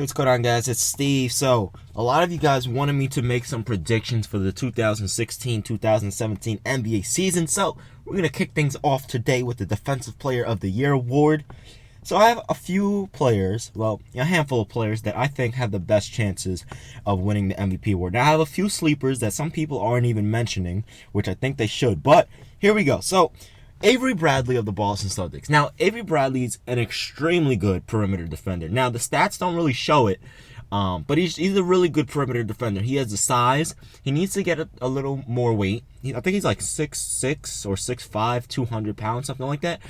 what's going on, guys? It's Steve. So, a lot of you guys wanted me to make some predictions for the 2016-2017 NBA season. So, we're going to kick things off today with the Defensive Player of the Year award. So, I have a few players, well, a handful of players that I think have the best chances of winning the MVP award. Now, I have a few sleepers that some people aren't even mentioning, which I think they should. But, here we go. So, Avery Bradley of the Boston Celtics. Now, Avery Bradley's an extremely good perimeter defender. Now, the stats don't really show it, but he's a really good perimeter defender. He has the size. He needs to get a little more weight. I think he's like 6'6" or 6'5", 200 pounds, something like that.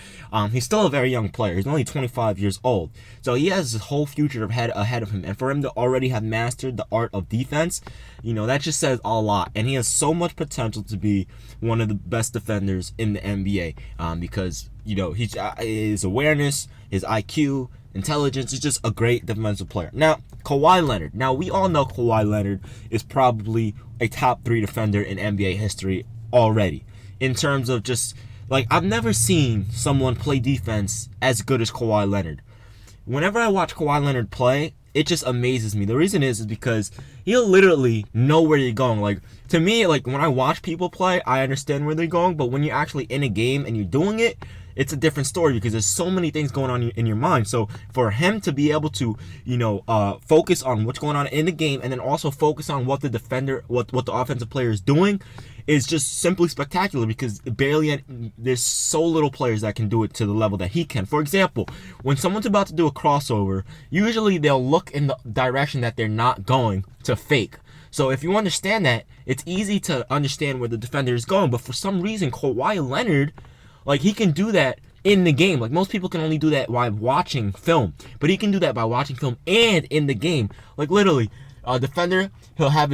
He's still a very young player. He's only 25 years old. So he has his whole future ahead of him. And for him to already have mastered the art of defense, that just says a lot. And he has so much potential to be one of the best defenders in the NBA because, his awareness, his IQ, intelligence, he's just a great defensive player. Now, Kawhi Leonard. Now, we all know Kawhi Leonard is probably a top 3 defender in NBA history already. In terms of just, I've never seen someone play defense as good as Kawhi Leonard. Whenever I watch Kawhi Leonard play, it just amazes me. The reason is because he'll literally know where you're going. To me, when I watch people play, I understand where they're going, but when you're actually in a game and you're doing it, it's a different story because there's so many things going on in your mind. So for him to be able to, focus on what's going on in the game and then also focus on what the defender, what the offensive player is doing is just simply spectacular because there's so little players that can do it to the level that he can. For example, when someone's about to do a crossover, usually they'll look in the direction that they're not going to fake. So if you understand that, it's easy to understand where the defender is going. But for some reason, Kawhi Leonard, he can do that in the game. Most people can only do that while watching film. But he can do that by watching film and in the game. Literally, a defender, he'll have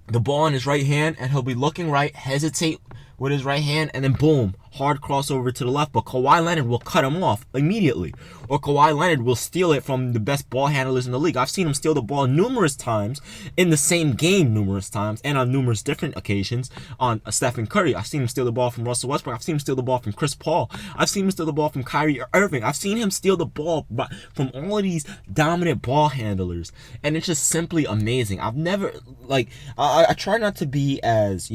the ball in his right hand, and he'll be looking right, hesitate with his right hand, and then boom, hard crossover to the left. But Kawhi Leonard will cut him off immediately. Or Kawhi Leonard will steal it from the best ball handlers in the league. I've seen him steal the ball numerous times in the same game numerous times and on numerous different occasions on Stephen Curry. I've seen him steal the ball from Russell Westbrook. I've seen him steal the ball from Chris Paul. I've seen him steal the ball from Kyrie Irving. I've seen him steal the ball from all of these dominant ball handlers. And it's just simply amazing. I've never, I try not to be as,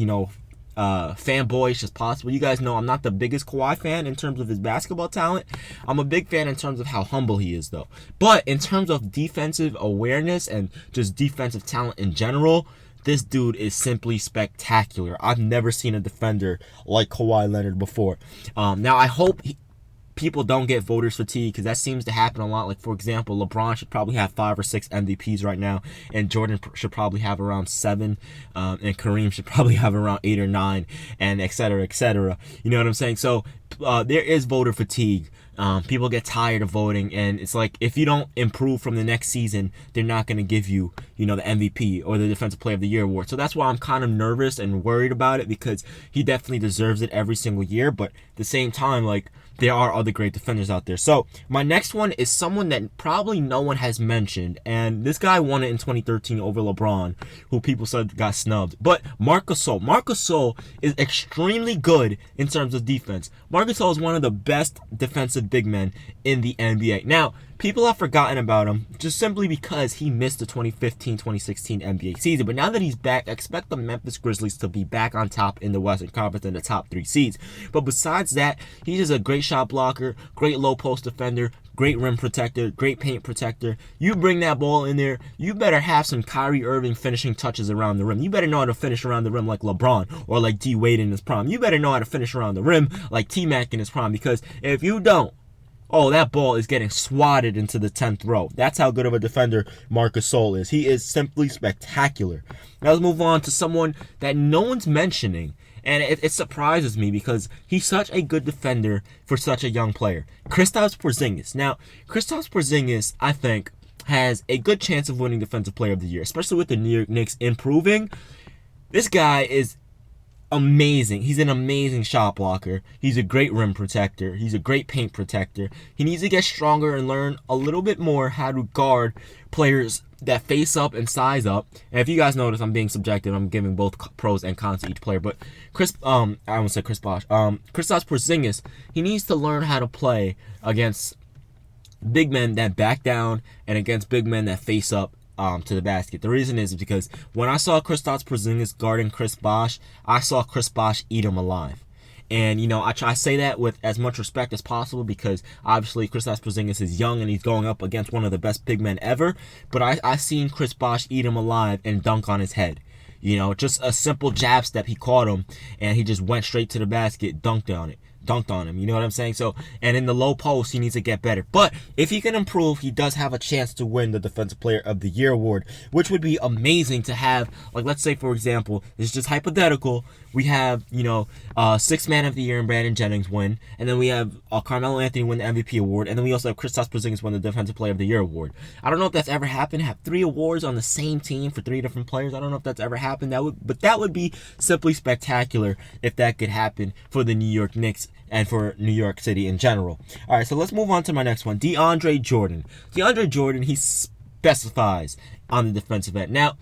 fanboyish as possible. You guys know I'm not the biggest Kawhi fan in terms of his basketball talent. I'm a big fan in terms of how humble he is, though. But in terms of defensive awareness and just defensive talent in general, this dude is simply spectacular. I've never seen a defender like Kawhi Leonard before. Now, I hope people don't get voters fatigue because that seems to happen a lot. For example, LeBron should probably have 5 or 6 MVPs right now, and Jordan should probably have around 7, and Kareem should probably have around 8 or 9, and et cetera, et cetera. You know what I'm saying? So there is voter fatigue. People get tired of voting, and it's if you don't improve from the next season, they're not going to give you, the MVP or the Defensive Player of the Year award. So that's why I'm kind of nervous and worried about it because he definitely deserves it every single year. But at the same time, there are other great defenders out there. So my next one is someone that probably no one has mentioned, and this guy won it in 2013 over LeBron, who people said got snubbed. But Marc Gasol. Marc Gasol is extremely good in terms of defense. Marc Gasol is one of the best defensive big men in the NBA. Now, people have forgotten about him just simply because he missed the 2015-2016 NBA season. But now that he's back, expect the Memphis Grizzlies to be back on top in the Western Conference in the top 3 seeds. But besides that, he's just a great shot blocker, great low post defender, great rim protector, great paint protector. You bring that ball in there, you better have some Kyrie Irving finishing touches around the rim. You better know how to finish around the rim like LeBron or like D Wade in his prime. You better know how to finish around the rim like T-Mac in his prime, because if you don't, that ball is getting swatted into the 10th row. That's how good of a defender Marc Gasol is. He is simply spectacular. Now let's move on to someone that no one's mentioning, and it surprises me because he's such a good defender for such a young player. Kristaps Porzingis. Now, Kristaps Porzingis, I think, has a good chance of winning Defensive Player of the Year, especially with the New York Knicks improving. This guy is amazing. He's an amazing shot blocker. He's a great rim protector. He's a great paint protector. He needs to get stronger and learn a little bit more how to guard players that face up and size up. And if you guys notice, I'm being subjective. I'm giving both pros and cons to each player. But I almost said Chris Bosh. Kristaps Porzingis, he needs to learn how to play against big men that back down and against big men that face up to the basket. The reason is because when I saw Kristaps Porzingis guarding Chris Bosh, I saw Chris Bosh eat him alive. And, I say that with as much respect as possible because obviously Kristaps Porzingis is young and he's going up against one of the best big men ever. But I seen Chris Bosh eat him alive and dunk on his head. Just a simple jab step, he caught him and he just went straight to the basket, dunked on him. You know what I'm saying? So, and in the low post, he needs to get better. But if he can improve, he does have a chance to win the Defensive Player of the Year award, which would be amazing to have. Like, let's say, for example, it's just hypothetical. We have, Sixth Man of the Year and Brandon Jennings win, and then we have Carmelo Anthony win the MVP award, and then we also have Kristaps Porzingis win the Defensive Player of the Year award. I don't know if that's ever happened. Have 3 awards on the same team for 3 different players. I don't know if that's ever happened. But that would be simply spectacular if that could happen for the New York Knicks and for New York City in general. All right, so let's move on to my next one. DeAndre Jordan. DeAndre Jordan, he specifies on the defensive end. Now,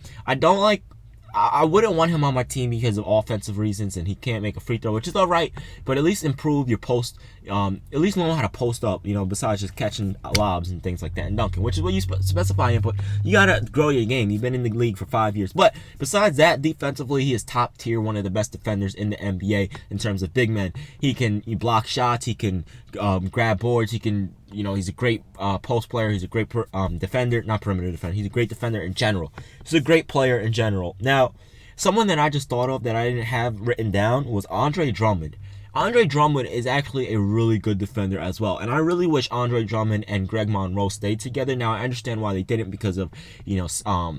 I wouldn't want him on my team because of offensive reasons, and he can't make a free throw, which is all right, but at least improve your post. At least know how to post up, besides just catching lobs and things like that and dunking, which is what you specify in, but you got to grow your game. You've been in the league for 5 years. But besides that, defensively, he is top tier, one of the best defenders in the NBA in terms of big men. He block shots, he can grab boards, he can, he's a great post player, he's a great defender, not perimeter defender, he's a great defender in general. He's a great player in general. Now, someone that I just thought of that I didn't have written down was Andre Drummond. Andre Drummond is actually a really good defender as well, and I really wish Andre Drummond and Greg Monroe stayed together. Now, I understand why they didn't because of,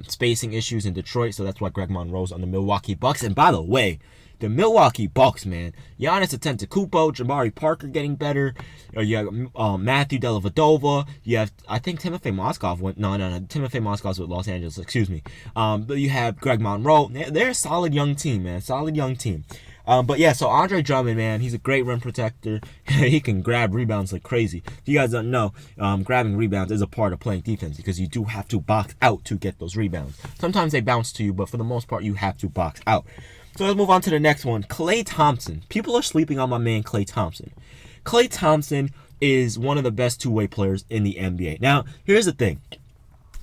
spacing issues in Detroit, so that's why Greg Monroe's on the Milwaukee Bucks. And by the way, the Milwaukee Bucks, man, Giannis Antetokounmpo, Jabari Parker getting better. You have Matthew Dellavedova. You have, I think Timofey Mozgov went. No. Timofey Mozgov's with Los Angeles. Excuse me. But you have Greg Monroe. They're a solid young team, man. Solid young team. But yeah, so Andre Drummond, man, he's a great rim protector. He can grab rebounds like crazy. If you guys don't know, grabbing rebounds is a part of playing defense because you do have to box out to get those rebounds. Sometimes they bounce to you, but for the most part, you have to box out. So let's move on to the next one. Klay Thompson. People are sleeping on my man Klay Thompson. Klay Thompson is one of the best two-way players in the NBA. Now, here's the thing.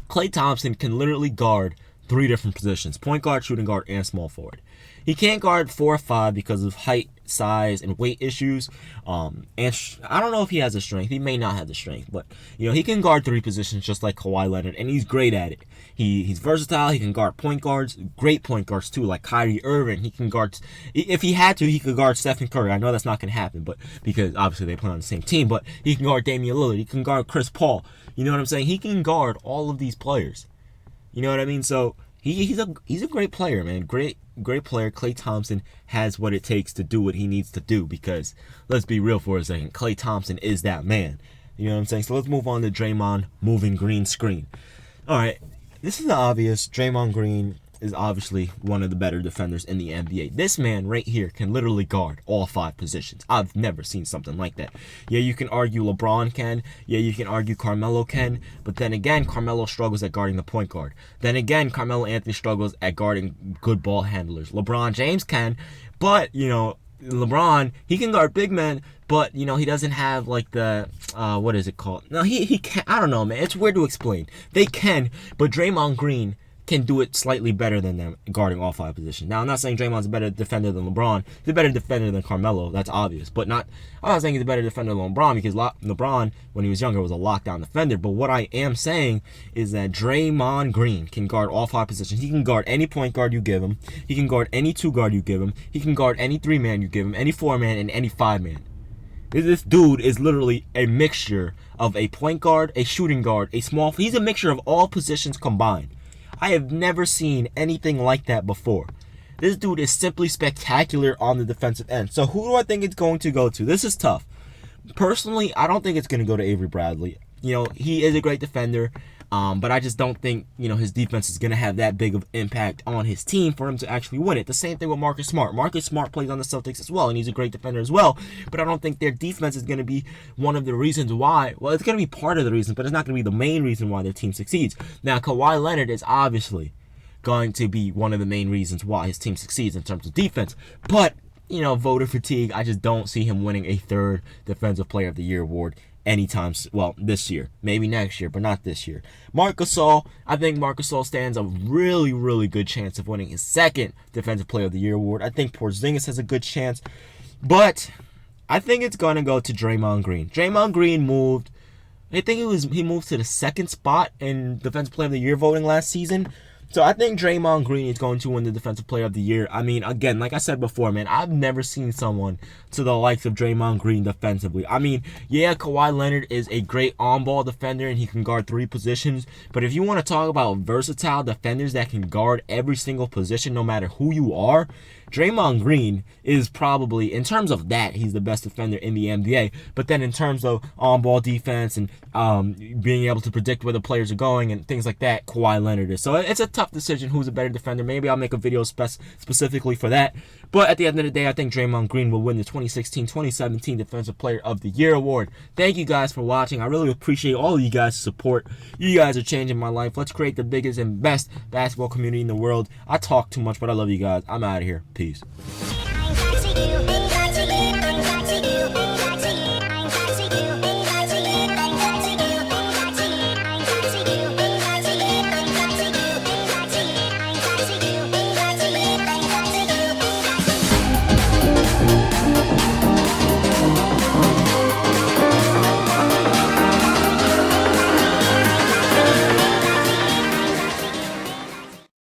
Klay Thompson can literally guard 3 different positions: point guard, shooting guard, and small forward. He can't guard 4 or 5 because of height, size, and weight issues. And I don't know if he has the strength. He may not have the strength, but he can guard 3 positions just like Kawhi Leonard, and he's great at it. He's versatile. He can guard point guards, great point guards too, like Kyrie Irving. He can guard, if he had to, he could guard Stephen Curry. I know that's not gonna happen, but because obviously they play on the same team. But he can guard Damian Lillard. He can guard Chris Paul. You know what I'm saying? He can guard all of these players. You know what I mean? So he's a great player, man. Great player. Klay Thompson has what it takes to do what he needs to do because, let's be real for a second, Klay Thompson is that man. You know what I'm saying? So let's move on to Draymond moving green screen. All right, this is obvious. Draymond Green is obviously one of the better defenders in the NBA. This man right here can literally guard all 5 positions. I've never seen something like that. Yeah, you can argue LeBron can. Yeah, you can argue Carmelo can. But then again, Carmelo struggles at guarding the point guard. Then again, Carmelo Anthony struggles at guarding good ball handlers. LeBron James can, but, LeBron, he can guard big men, but, he doesn't have, like, the, what is it called? No, he can't. I don't know, man. It's weird to explain. They can, but Draymond Green can do it slightly better than them guarding all 5 positions. Now, I'm not saying Draymond's a better defender than LeBron. He's a better defender than Carmelo. That's obvious. But I'm not saying he's a better defender than LeBron because LeBron, when he was younger, was a lockdown defender. But what I am saying is that Draymond Green can guard all 5 positions. He can guard any point guard you give him. He can guard any 2-guard you give him. He can guard any 3-man you give him, any 4-man, and any 5-man. This dude is literally a mixture of a point guard, a shooting guard, he's a mixture of all positions combined. I have never seen anything like that before. This dude is simply spectacular on the defensive end. So who do I think it's going to go to? This is tough. Personally, I don't think it's going to go to Avery Bradley. He is a great defender, but I just don't think, his defense is going to have that big of impact on his team for him to actually win it. The same thing with Marcus Smart. Marcus Smart plays on the Celtics as well, and he's a great defender as well, but I don't think their defense is going to be one of the reasons why. Well, it's going to be part of the reason, but it's not going to be the main reason why their team succeeds. Now, Kawhi Leonard is obviously going to be one of the main reasons why his team succeeds in terms of defense, but voter fatigue, I just don't see him winning a 3rd Defensive Player of the Year award this year. Maybe next year, but not this year. Marc Gasol, I think Marc Gasol stands a really, really good chance of winning his second Defensive Player of the Year award. I think Porzingis has a good chance, but I think it's going to go to Draymond Green. Draymond Green moved, I think he moved to the second spot in Defensive Player of the Year voting last season. So I think Draymond Green is going to win the Defensive Player of the Year. I mean, again, like I said before, man, I've never seen someone to the likes of Draymond Green defensively. I mean, yeah, Kawhi Leonard is a great on-ball defender and he can guard 3 positions. But if you want to talk about versatile defenders that can guard every single position no matter who you are, Draymond Green is probably, in terms of that, he's the best defender in the NBA. But then in terms of on-ball defense and being able to predict where the players are going and things like that, Kawhi Leonard is. So it's a tough decision who's a better defender. Maybe I'll make a video specifically for that. But at the end of the day, I think Draymond Green will win the 2016-2017 Defensive Player of the Year award. Thank you guys for watching. I really appreciate all of you guys' support. You guys are changing my life. Let's create the biggest and best basketball community in the world. I talk too much, but I love you guys. I'm out of here. Peace.